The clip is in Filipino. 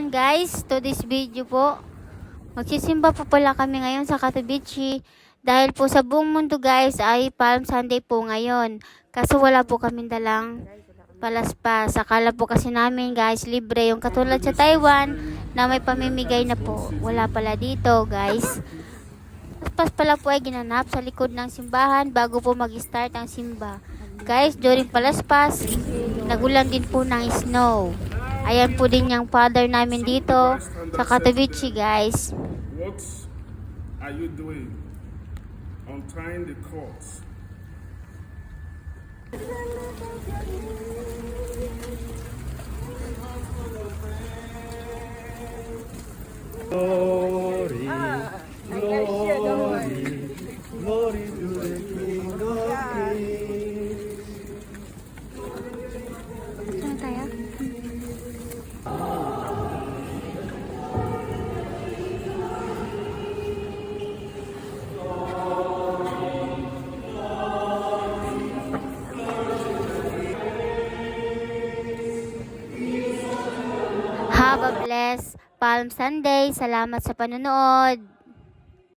welcome guys to this video po. Magsisimba po pala kami ngayon sa Katowice dahil po sa buong mundo guys ay Palm Sunday po ngayon. Kaso wala po kaming dalang palaspas. Akala po kasi namin guys libre yung katulad sa Taiwan na may pamimigay na po. Wala pala dito guys. Palaspas pala po ay ginanap sa likod ng simbahan bago po mag-start ang simba. Guys, during palaspas, nagulan din po ng snow. Ayan po din yung father namin dito sa Katowice, guys. What are you doing? Untying the cords. Glory, glory, glory to the King of Kings. Saan tayo? Have a blessed Palm Sunday. Salamat sa panonood.